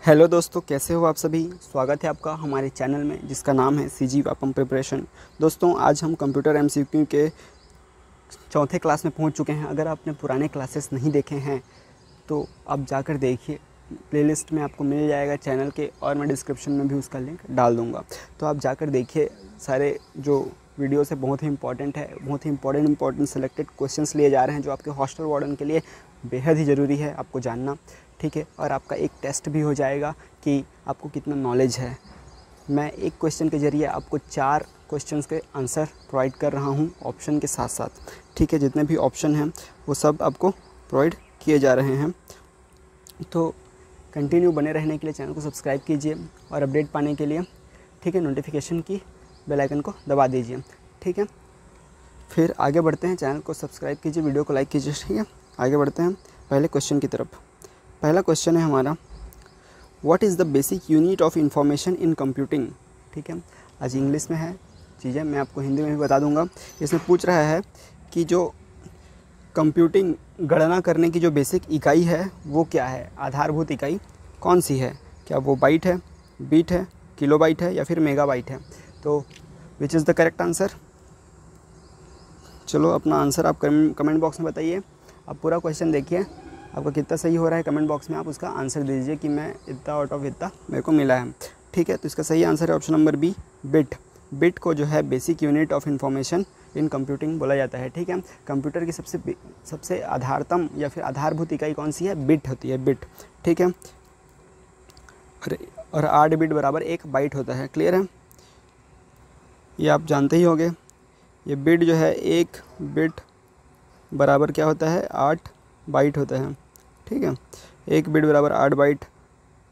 Hello दोस्तों, कैसे हो आप सभी। स्वागत है आपका हमारे चैनल में जिसका नाम है सीजी वापम प्रिपरेशन। दोस्तों, आज हम कंप्यूटर एमसीक्यू के चौथे क्लास में पहुंच चुके हैं। अगर आपने पुराने क्लासेस नहीं देखे हैं तो आप जाकर देखिए, प्लेलिस्ट में आपको मिल जाएगा चैनल के, और मैं डिस्क्रिप्शन में भी उसका लिंक डाल दूंगा। तो आप जाकर देखिए, सारे जो वीडियोस है बहुत ही इंपॉर्टेंट है, बहुत ही इंपॉर्टेंट सेलेक्टेड क्वेश्चंस लिए जा रहे हैं जो आपके हॉस्टल वार्डन के लिए बेहद ही ज़रूरी है आपको जानना, ठीक है। और आपका एक टेस्ट भी हो जाएगा कि आपको कितना नॉलेज है। मैं एक क्वेश्चन के ज़रिए आपको 4 क्वेश्चंस के आंसर प्रोवाइड कर रहा हूं ऑप्शन के साथ साथ, ठीक है। जितने भी ऑप्शन हैं वो सब आपको प्रोवाइड किए जा रहे हैं। तो कंटिन्यू बने रहने के लिए चैनल को सब्सक्राइब कीजिए और अपडेट पाने के लिए, ठीक है, नोटिफिकेशन की बेल आइकन को दबा दीजिए, ठीक है। फिर आगे बढ़ते हैं, चैनल को सब्सक्राइब कीजिए, वीडियो को लाइक कीजिए, ठीक है। आगे बढ़ते हैं पहले क्वेश्चन की तरफ। पहला क्वेश्चन है हमारा, what is the basic unit of information in computing, ठीक है। आज इंग्लिश में है चीज़ें, मैं आपको हिंदी में भी बता दूंगा। इसमें पूछ रहा है कि जो कंप्यूटिंग गणना करने की जो बेसिक इकाई है वो क्या है, आधारभूत इकाई कौन सी है। क्या वो बाइट है, बीट है, किलोबाइट है या फिर मेगाबाइट है। तो which is the correct answer. चलो अपना आंसर आप कमेंट बॉक्स में बताइए। आप पूरा क्वेश्चन देखिए, आपका कितना सही हो रहा है कमेंट बॉक्स में आप उसका आंसर दीजिए कि मैं इतना आउट ऑफ इतना मेरे को मिला है, ठीक है। तो इसका सही आंसर है option number B, bit. Bit को जो है basic unit of information in computing बोला जाता है, ठीक है। कंप्यूटर की सबसे आधारतम या फिर आधारभूत इकाई कौन सी है, बिट होती है, बिट, ठीक है। और 8 बिट बराबर 1 बाइट होता है, क्लियर है, ये आप जानते ही होंगे। ये बिट जो है 1 बिट बराबर क्या होता है, 8 बाइट होता है, ठीक है। 1 बिट बराबर 8 बाइट,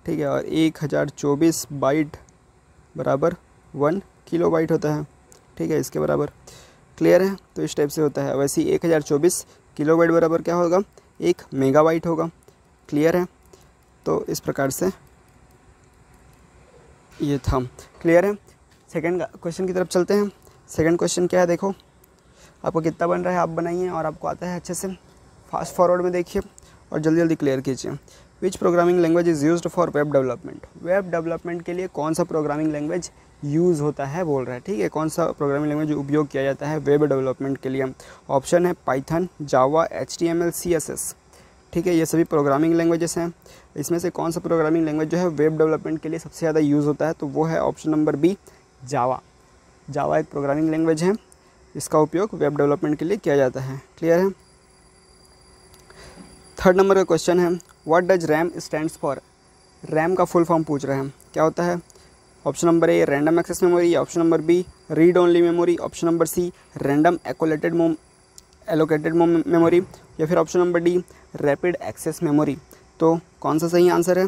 ठीक है। और 1024 बाइट बराबर 1 किलोबाइट होता है, ठीक है, इसके बराबर, क्लियर है। तो इस टाइप से होता है। वैसे ही 1024 किलोबाइट बराबर क्या होगा, 1 मेगाबाइट होगा, क्लियर है। तो इस प्रकार से ये था, क्लियर है। सेकंड क्वेश्चन की तरफ चलते हैं। सेकंड क्वेश्चन क्या है, देखो आपको कितना बन रहा है आप बनाइए, और आपको आता है अच्छे से, फास्ट फॉरवर्ड में देखिए और जल्दी जल्दी क्लियर कीजिए। विच programming language is used for web development. Web development के लिए कौन सा प्रोग्रामिंग लैंग्वेज यूज़ होता है बोल रहा है, ठीक है। कौन सा प्रोग्रामिंग लैंग्वेज उपयोग किया जाता है वेब डेवलपमेंट के लिए। ऑप्शन है पाइथन, जावा, HTML, CSS, ठीक है। ये सभी प्रोग्रामिंग लैंग्वेजेस हैं। इसमें से कौन सा प्रोग्रामिंग लैंग्वेज जो है वेब डेवलपमेंट के लिए सबसे ज़्यादा यूज़ होता है, तो वो है ऑप्शन नंबर बी, जावा। जावा एक प्रोग्रामिंग लैंग्वेज है, इसका उपयोग वेब डेवलपमेंट के लिए किया जाता है, क्लियर है। थर्ड नंबर का क्वेश्चन है, what does RAM stands for. RAM का फुल फॉर्म पूछ रहे हैं, क्या होता है। Option number A random access memory, option number B read only memory, option number C random allocated memory, या फिर option number D rapid access memory. तो कौन सा सही आंसर है,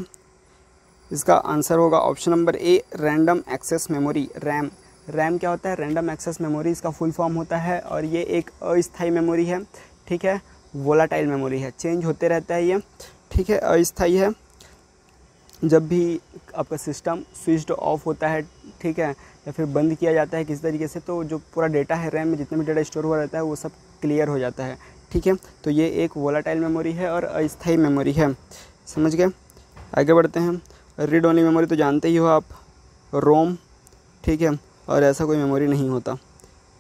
इसका आंसर होगा option number A random access memory. RAM, RAM क्या होता है, रैंडम एक्सेस मेमोरी इसका फुल फॉर्म होता है, और ये एक अस्थायी मेमोरी है, ठीक है, वोलाटाइल मेमोरी है, चेंज होते रहता है ये, ठीक है, अस्थायी है। जब भी आपका सिस्टम स्विच्ड ऑफ होता है, ठीक है, या फिर बंद किया जाता है किसी तरीके से, तो जो पूरा डेटा है रैम में, जितना भी डेटा स्टोर हुआ रहता है वो सब क्लियर हो जाता है, ठीक है। तो ये एक वोलाटाइल मेमोरी है और अस्थायी मेमोरी है, समझ गए। आगे बढ़ते हैं। रीड ओनली मेमोरी तो जानते ही हो आप, रोम, ठीक है, और ऐसा कोई मेमोरी नहीं होता,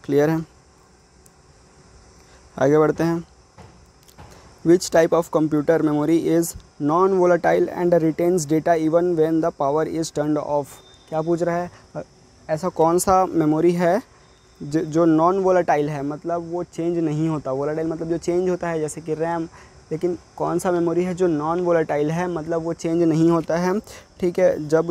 क्लियर है। आगे बढ़ते हैं। विच type of computer memory is non volatile and retains data even when the power is turned of. क्या पूछ रहा है, ऐसा कौन सा मेमोरी है जो नॉन वोलाटाइल है, मतलब वो चेंज नहीं होता। वोलाटाइल मतलब जो चेंज होता है, जैसे कि रैम, लेकिन कौन सा मेमोरी है जो नॉन वोलाटाइल है, मतलब वो चेंज नहीं होता है, ठीक है। जब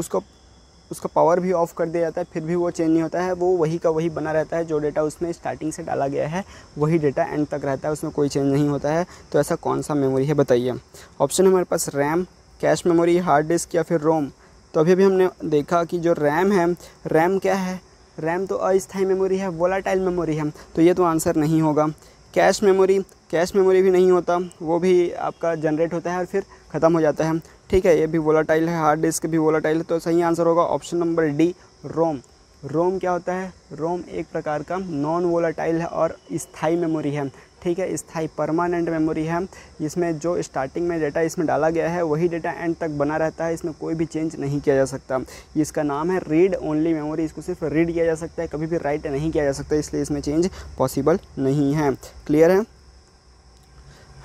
उसका पावर भी ऑफ कर दिया जाता है फिर भी वो चेंज नहीं होता है, वो वही का वही बना रहता है। जो डेटा उसमें स्टार्टिंग से डाला गया है वही डेटा एंड तक रहता है, उसमें कोई चेंज नहीं होता है। तो ऐसा कौन सा मेमोरी है बताइए। ऑप्शन है हमारे पास RAM, cache memory, hard disk या फिर रोम। तो अभी हमने देखा कि जो रैम है, रैम क्या है, रैम तो अस्थायी मेमोरी है, वोलाटाइल मेमोरी है, तो ये तो आंसर नहीं होगा। कैश मेमोरी भी नहीं होता, वो भी आपका जनरेट होता है और फिर ख़त्म हो जाता है, ठीक है, ये भी वोलाटाइल है। हार्ड डिस्क भी वोलाटाइल है, तो सही आंसर होगा ऑप्शन नंबर डी, रोम। रोम क्या होता है? रोम एक प्रकार का नॉन वोलेटाइल है और स्थायी मेमोरी है, ठीक है, स्थायी परमानेंट मेमोरी है। इसमें जो स्टार्टिंग में डेटा इसमें डाला गया है वही डेटा एंड तक बना रहता है, इसमें कोई भी चेंज नहीं किया जा सकता। इसका नाम है रीड ओनली मेमोरी, इसको सिर्फ रीड किया जा सकता है, कभी भी राइट नहीं किया जा सकता, इसलिए इसमें चेंज पॉसिबल नहीं है। क्लियर है?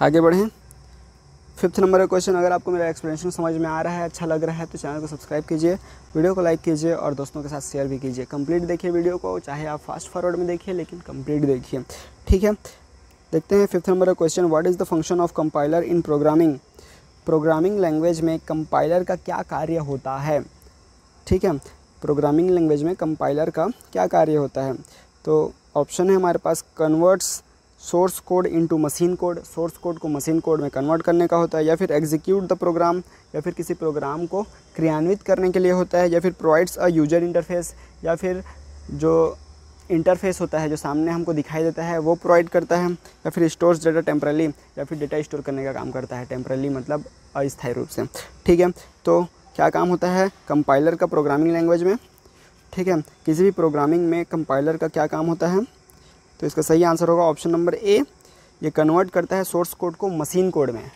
आगे बढ़ें। 5th नंबर का क्वेश्चन, अगर आपको मेरा एक्सप्लेनेशन समझ में आ रहा है, अच्छा लग रहा है तो चैनल को सब्सक्राइब कीजिए, वीडियो को लाइक कीजिए और दोस्तों के साथ शेयर भी कीजिए। कंप्लीट देखिए वीडियो को, चाहे आप फास्ट फॉरवर्ड में देखिए लेकिन कंप्लीट देखिए, ठीक है। देखते हैं 5th नंबर का question, what is the function of compiler in programming. Programming language में कंपाइलर का क्या कार्य होता है, ठीक है, प्रोग्रामिंग लैंग्वेज में कंपाइलर का क्या कार्य होता है। तो ऑप्शन है हमारे पास, converts source code into machine code, source code को मशीन कोड में कन्वर्ट करने का होता है, या फिर एग्जीक्यूट द प्रोग्राम, या फिर किसी प्रोग्राम को क्रियान्वित करने के लिए होता है, या फिर प्रोवाइड्स अ यूजर इंटरफेस, या फिर जो इंटरफेस होता है जो सामने हमको दिखाई देता है वो प्रोवाइड करता है, या फिर स्टोर्स डेटा टेम्परली, या फिर डेटा स्टोर करने का काम करता है। टेम्परली मतलब अस्थायी रूप से, ठीक है। तो क्या काम होता है कंपाइलर का प्रोग्रामिंग लैंग्वेज में, ठीक है, किसी भी प्रोग्रामिंग में कंपाइलर का क्या काम होता है। तो इसका सही आंसर होगा ऑप्शन नंबर ए, ये कन्वर्ट करता है सोर्स कोड को मशीन कोड में,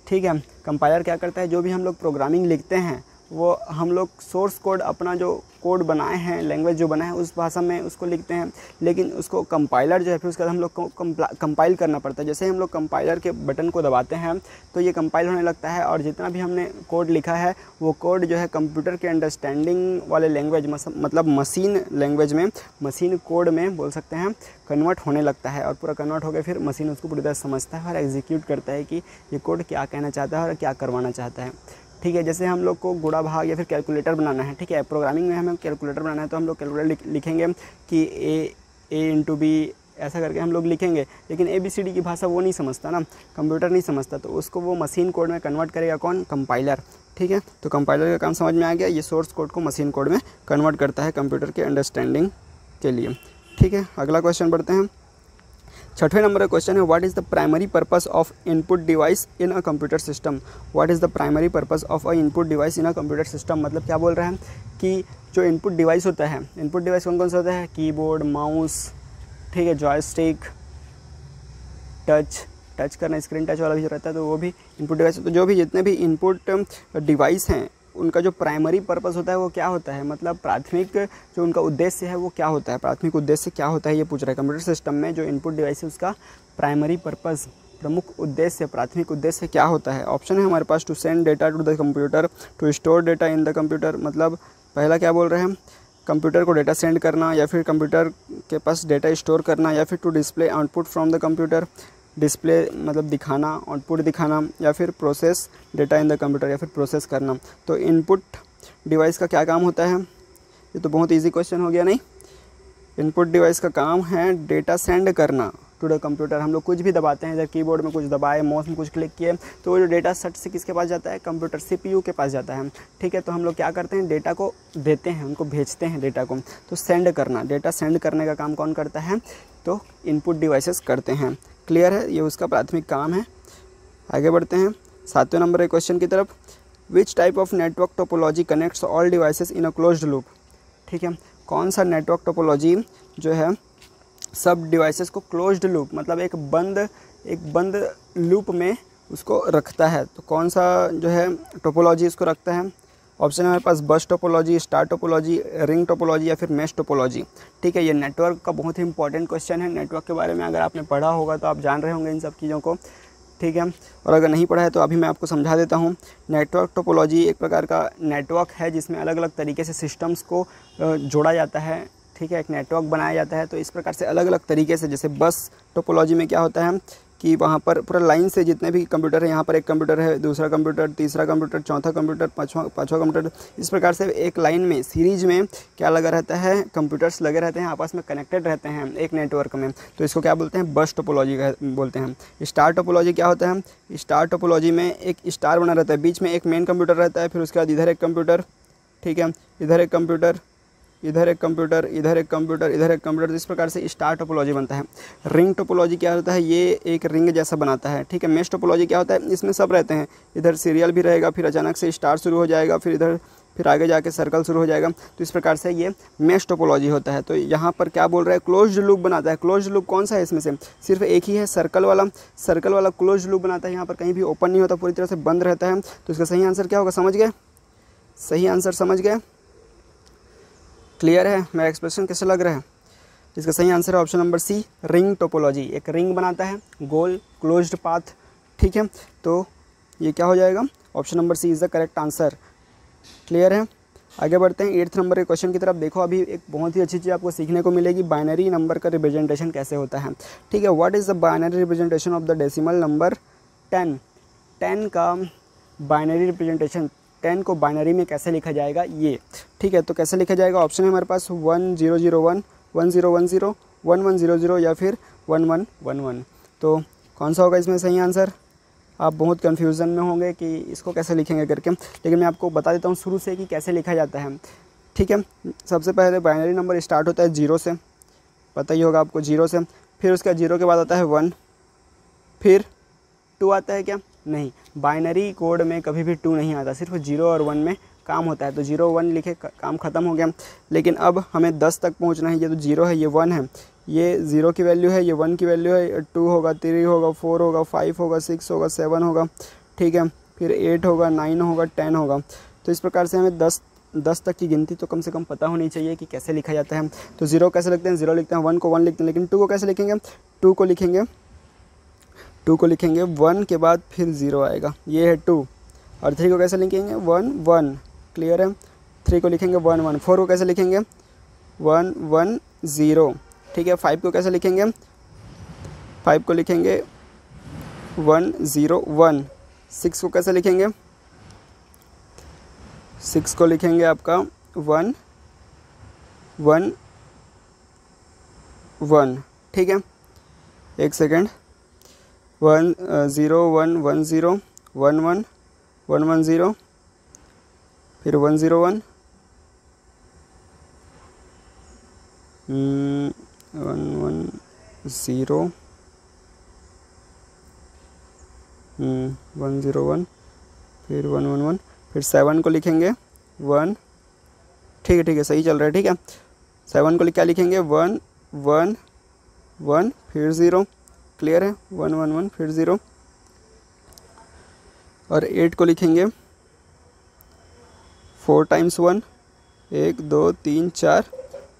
ठीक है। कंपाइलर क्या करता है, जो भी हम लोग प्रोग्रामिंग लिखते हैं वो हम लोग सोर्स कोड, अपना जो कोड बनाए हैं, लैंग्वेज जो बना है उस भाषा में उसको लिखते हैं, लेकिन उसको कंपाइलर जो है फिर उसके बाद हम लोग को कंपाइल करना पड़ता है। जैसे हम लोग कंपाइलर के बटन को दबाते हैं तो ये कंपाइल होने लगता है, और जितना भी हमने कोड लिखा है वो कोड जो है कंप्यूटर के अंडरस्टैंडिंग वाले लैंग्वेज मतलब मशीन लैंग्वेज में, मशीन कोड में बोल सकते हैं, कन्वर्ट होने लगता है, और पूरा कन्वर्ट हो गया फिर मशीन उसको पूरी तरह समझता है और एग्जीक्यूट करता है कि ये कोड क्या कहना चाहता है और क्या करवाना चाहता है, ठीक है। जैसे हम लोग को गुणा भाग या फिर कैलकुलेटर बनाना है, ठीक है, प्रोग्रामिंग में हमें कैलकुलेटर बनाना है तो हम लोग कैलकुलेटर लिखेंगे कि ए इंटू बी ऐसा करके हम लोग लिखेंगे, लेकिन ABCD की भाषा वो नहीं समझता ना, कंप्यूटर नहीं समझता, तो उसको वो मशीन कोड में कन्वर्ट करेगा कौन? कंपाइलर, ठीक है। तो कंपाइलर का काम समझ में आ गया, ये सोर्स कोड को मशीन कोड में कन्वर्ट करता है कंप्यूटर के अंडरस्टैंडिंग के लिए, ठीक है। अगला क्वेश्चन बढ़ते हैं। 6वें नंबर का क्वेश्चन है, what is the primary purpose of input device in a computer system. What is the primary purpose of a input device in a computer system, मतलब क्या बोल रहे हैं कि जो इनपुट डिवाइस होता है, इनपुट डिवाइस कौन कौन सा होता है? कीबोर्ड, माउस, ठीक है, जॉयस्टिक, टच करना, स्क्रीन टच वाला भी जो रहता है तो वो भी इनपुट डिवाइस। तो जो भी जितने भी इनपुट डिवाइस हैं उनका जो प्राइमरी पर्पस होता है वो क्या होता है, मतलब प्राथमिक जो उनका उद्देश्य है वो क्या होता है, प्राथमिक उद्देश्य क्या होता है ये पूछ रहा है। कंप्यूटर सिस्टम में जो इनपुट डिवाइस है उसका प्राइमरी पर्पस, प्रमुख उद्देश्य, प्राथमिक उद्देश्य क्या होता है। ऑप्शन है हमारे पास, to send data to the computer, to store data in the computer, मतलब पहला क्या बोल रहे हैं, कंप्यूटर को डेटा सेंड करना, या फिर कंप्यूटर के पास डेटा स्टोर करना, या फिर to display output from the computer, display मतलब दिखाना, आउटपुट दिखाना, या फिर process data in the computer, या फिर प्रोसेस करना। तो इनपुट डिवाइस का क्या काम होता है, ये तो बहुत इजी क्वेश्चन हो गया नहीं। इनपुट डिवाइस का काम है डेटा सेंड करना टू द कंप्यूटर। हम लोग कुछ भी दबाते हैं, इधर कीबोर्ड में कुछ दबाए, माउस में कुछ क्लिक किए, तो वो जो डेटा सट से किसके पास जाता है? कंप्यूटर CPU के पास जाता है, ठीक है। तो हम लोग क्या करते हैं, डेटा को देते हैं, उनको भेजते हैं डेटा को। तो सेंड करना, डेटा सेंड करने का काम कौन करता है? तो इनपुट डिवाइसेस करते हैं। क्लियर है, ये उसका प्राथमिक काम है। आगे बढ़ते हैं 7वें नंबर के क्वेश्चन की तरफ। विच type of network topology connects all devices in a closed loop, ठीक है। कौन सा नेटवर्क टोपोलॉजी जो है सब डिवाइसेस को क्लोज्ड लूप मतलब एक बंद लूप में उसको रखता है, तो कौन सा जो है टोपोलॉजी इसको रखता है। ऑप्शन है हमारे पास, bus topology, star topology, ring topology, या फिर मेश टोपोलॉजी, ठीक है। ये नेटवर्क का बहुत ही इंपॉर्टेंट क्वेश्चन है। नेटवर्क के बारे में अगर आपने पढ़ा होगा तो आप जान रहे होंगे इन सब चीज़ों को, ठीक है। और अगर नहीं पढ़ा है तो अभी मैं आपको समझा देता हूँ। नेटवर्क टोपोलॉजी एक प्रकार का नेटवर्क है जिसमें अलग अलग तरीके से सिस्टम्स को जोड़ा जाता है, ठीक है, एक नेटवर्क बनाया जाता है। तो इस प्रकार से अलग अलग तरीके से, जैसे बस टोपोलॉजी में क्या होता है कि वहाँ पर पूरा लाइन से जितने भी कंप्यूटर है, यहाँ पर एक कंप्यूटर है, दूसरा कंप्यूटर, तीसरा कंप्यूटर, चौथा कंप्यूटर, पाँचवा कंप्यूटर, इस प्रकार से एक लाइन में सीरीज में क्या लगा रहता है, कंप्यूटर्स लगे रहते हैं, आपस में कनेक्टेड रहते हैं एक नेटवर्क में। तो इसको क्या बोलते हैं? बस टोपोलॉजी बोलते हैं। स्टार टोपोलॉजी क्या होता है? स्टार टोपोलॉजी में एक स्टार बना रहता है, बीच में एक मेन कंप्यूटर रहता है, फिर उसके बाद इधर एक कंप्यूटर, ठीक है, इधर एक कंप्यूटर, इधर एक कंप्यूटर, इधर एक कंप्यूटर, इधर एक कंप्यूटर, इस प्रकार से स्टार टोपोलॉजी बनता है। रिंग टोपोलॉजी क्या होता है? ये एक रिंग जैसा बनाता है, ठीक है। मेश टोपोलॉजी क्या होता है? इसमें सब रहते हैं, इधर सीरियल भी रहेगा, फिर अचानक से स्टार शुरू हो जाएगा, फिर इधर फिर आगे जाके सर्कल शुरू हो जाएगा। तो इस प्रकार से ये मैश टोपोलॉजी होता है। तो यहाँ पर क्या बोल रहा है, क्लोज्ड लूप बनाता है। क्लोज्ड लूप कौन सा है इसमें से, सिर्फ एक ही है, सर्कल वाला क्लोज्ड लूप बनाता है। यहाँ पर कहीं भी ओपन नहीं होता, पूरी तरह से बंद रहता है। तो इसका सही आंसर क्या होगा, समझ गए, सही आंसर समझ गए, क्लियर है मेरा एक्सप्रेशन कैसे लग रहा है। इसका सही आंसर है option number C, ring topology. एक रिंग बनाता है, गोल क्लोज्ड पाथ, ठीक है। तो ये क्या हो जाएगा, option number C is the correct answer. Clear है, आगे बढ़ते हैं 8th नंबर के क्वेश्चन की तरफ। देखो अभी एक बहुत ही अच्छी चीज़ आपको सीखने को मिलेगी, बाइनरी नंबर का रिप्रेजेंटेशन कैसे होता है, ठीक है। What is the binary representation of the decimal number 10। 10 का बाइनरी रिप्रेजेंटेशन, 10 को बाइनरी में कैसे लिखा जाएगा ये, ठीक है। तो कैसे लिखा जाएगा, ऑप्शन है हमारे पास 1001, 1010, 1100 या फिर 1111। तो कौन सा होगा इसमें सही आंसर। आप बहुत कन्फ्यूज़न में होंगे कि इसको कैसे लिखेंगे करके, लेकिन मैं आपको बता देता हूँ शुरू से कि कैसे लिखा जाता है, ठीक है। सबसे पहले बाइनरी नंबर स्टार्ट होता है 0 से, पता ही होगा आपको 0 से, फिर उसका 0 के बाद आता है 1, फिर 2 आता है क्या, नहीं, बाइनरी कोड में कभी भी 2 नहीं आता, सिर्फ 0 और 1 में काम होता है। तो 0 1 लिखे, काम ख़त्म हो गया। लेकिन अब हमें 10 तक पहुंचना है। ये तो 0 है, ये 1 है, ये 0 की वैल्यू है, ये 1 की वैल्यू है, 2 होगा, 3 होगा, 4 होगा, 5 होगा, 6 होगा, 7 होगा, ठीक है, फिर 8 होगा, 9 होगा, 10 होगा। तो इस प्रकार से हमें 10 तक की गिनती तो कम से कम पता होनी चाहिए कि कैसे लिखा जाता है। तो 0 कैसे लिखते हैं, 0 लिखते हैं, 1 को 1 लिखते हैं, लेकिन 2 को कैसे लिखेंगे, 2 को लिखेंगे 1 के बाद फिर 0 आएगा, ये है 2। और 3 को कैसे लिखेंगे, 1 1, क्लियर है। 3 को लिखेंगे 1 1, 4 को कैसे लिखेंगे 1 1 0, ठीक है। 5 को कैसे लिखेंगे, 5 को लिखेंगे 1 0 1। 6 को कैसे लिखेंगे, 6 को लिखेंगे आपका 1 1 1, ठीक है। एक सेकेंड, 1 0 1 1 0 1 1 1 1 0, फिर 1 0 1 1 1 0 1 0 1, फिर 1 1 1, फिर 7 को लिखेंगे 1, ठीक है, सही चल रहा है, ठीक है। 7 को क्या लिखेंगे 1 1 1, फिर 0, क्लियर है, 1 1 1 फिर 0। और 8 को लिखेंगे 4 टाइम्स 1, 1 2 3 4,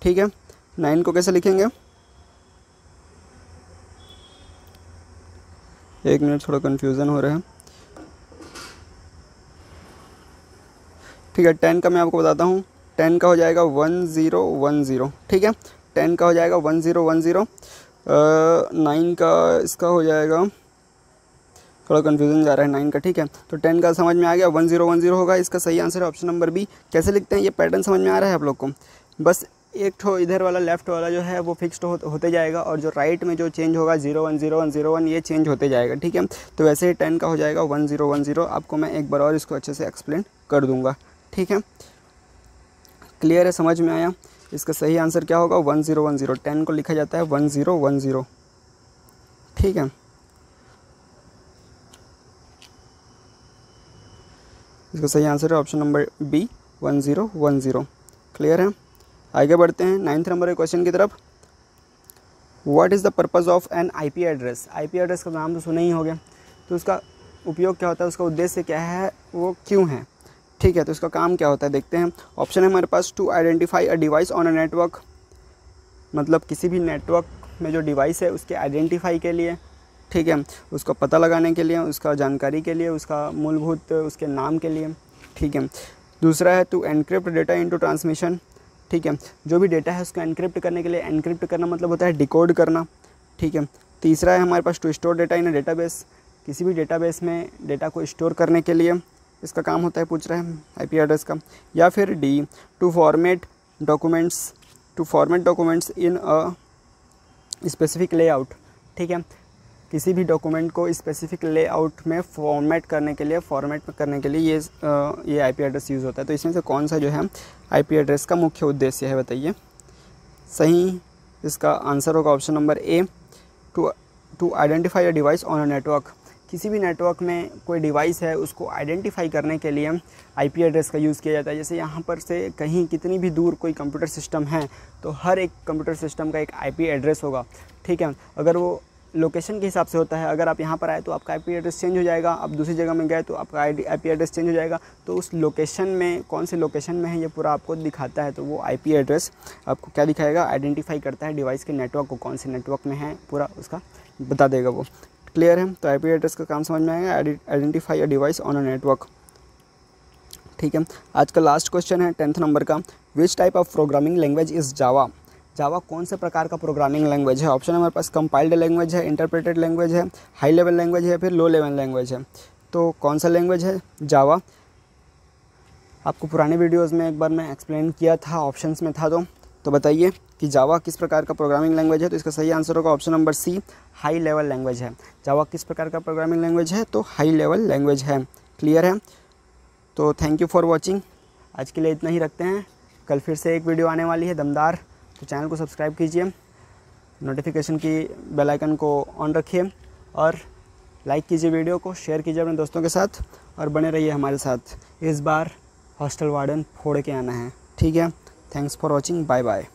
ठीक है। 9 को कैसे लिखेंगे, एक मिनट, थोड़ा कन्फ्यूज़न हो रहा है, ठीक है। 10 का मैं आपको बताता हूँ, 10 का हो जाएगा 1 0 1 0, ठीक है। 10 का हो जाएगा 1 0 1 0। 9 का इसका हो जाएगा, थोड़ा कन्फ्यूजन जा रहा है 9 का, ठीक है। तो 10 का समझ में आ गया, 1 0 1 0 होगा, इसका सही आंसर है ऑप्शन नंबर बी। कैसे लिखते हैं ये पैटर्न समझ में आ रहा है आप लोग को। बस एक ठो इधर वाला लेफ्ट वाला जो है वो फिक्स्ड होते जाएगा, और जो राइट में जो चेंज होगा 0 1 0 1 0 1 ये चेंज होते जाएगा, ठीक है। तो वैसे ही 10 का हो जाएगा 1 0 1 0। आपको मैं एक बार और इसको अच्छे से एक्सप्लेन कर दूंगा, ठीक है। क्लियर है, समझ में आया। इसका सही आंसर क्या होगा 1 0 1 0। 10 को लिखा जाता है 1 0 1 0, ठीक है। इसका सही आंसर है ऑप्शन नंबर बी 1 0 1 0, क्लियर है। आगे बढ़ते हैं 9th नंबर के क्वेश्चन की तरफ। What is the purpose of N IP address. IP address का नाम तो सुना ही होगा, तो उसका उपयोग क्या होता है, उसका उद्देश्य क्या है, वो क्यों है, ठीक है। तो इसका काम क्या होता है देखते हैं। ऑप्शन है हमारे पास, to identify a device on a network, मतलब किसी भी नेटवर्क में जो डिवाइस है उसके आइडेंटिफाई के लिए, ठीक है, उसका पता लगाने के लिए, उसका जानकारी के लिए, उसका मूलभूत उसके नाम के लिए, ठीक है। दूसरा है to encrypt data into transmission, ठीक है, जो भी डेटा है उसको एनक्रिप्ट करने के लिए, एनक्रिप्ट करना मतलब होता है डिकोड करना, ठीक है। तीसरा है हमारे पास to store data in a database, किसी भी डेटाबेस में डेटा को स्टोर करने के लिए इसका काम होता है, पूछ रहे हैं आईपी एड्रेस का। या फिर D, to format documents in a specific layout, ठीक है, किसी भी डॉक्यूमेंट को स्पेसिफिक लेआउट में फॉर्मेट करने के लिए ये आईपी एड्रेस यूज़ होता है। तो इसमें से कौन सा जो है आईपी एड्रेस का मुख्य उद्देश्य है बताइए। सही इसका आंसर होगा option number A, to identify a device on a network, किसी भी नेटवर्क में कोई डिवाइस है उसको आइडेंटिफाई करने के लिए आईपी एड्रेस का यूज़ किया जाता है। जैसे यहाँ पर से कहीं कितनी भी दूर कोई कंप्यूटर सिस्टम है तो हर एक कंप्यूटर सिस्टम का एक आईपी एड्रेस होगा, ठीक है। अगर वो लोकेशन के हिसाब से होता है, अगर आप यहाँ पर आए तो आपका आईपी एड्रेस चेंज हो जाएगा, आप दूसरी जगह में गए तो आपका आईपी एड्रेस चेंज हो जाएगा। तो उस लोकेशन में कौन से लोकेशन में है ये पूरा आपको दिखाता है। तो वो आईपी एड्रेस आपको क्या दिखाएगा, आइडेंटिफाई करता है डिवाइस के नेटवर्क को, कौन से नेटवर्क में है पूरा उसका बता देगा वो। क्लियर है। तो आईपी एड्रेस का काम समझ में आएगा, identify a device on a network, ठीक है। आज का लास्ट क्वेश्चन है 10th नंबर का, which type of programming language is Java. Java कौन से प्रकार का प्रोग्रामिंग लैंग्वेज है। ऑप्शन हमारे पास कंपाइल्ड लैंग्वेज है, इंटरप्रेटेड लैंग्वेज है, हाई लेवल लैंग्वेज है, फिर लो लेवल लैंग्वेज है। तो कौन सा लैंग्वेज है, जावा। आपको पुराने वीडियोस में एक बार मैं एक्सप्लेन किया था, ऑप्शंस में था। तो बताइए कि जावा किस प्रकार का प्रोग्रामिंग लैंग्वेज है। तो इसका सही आंसर होगा option number C, high level language है। जावा किस प्रकार का प्रोग्रामिंग लैंग्वेज है, तो हाई लेवल लैंग्वेज है। क्लियर है। तो थैंक यू फॉर वॉचिंग। आज के लिए इतना ही रखते हैं, कल फिर से एक वीडियो आने वाली है दमदार। तो चैनल को सब्सक्राइब कीजिए, नोटिफिकेशन की बेल आइकन को ऑन रखिए और लाइक कीजिए, वीडियो को शेयर कीजिए अपने दोस्तों के साथ और बने रहिए हमारे साथ। इस बार हॉस्टल वार्डन फोड़ के आना है, ठीक है। Thanks for watching, bye bye.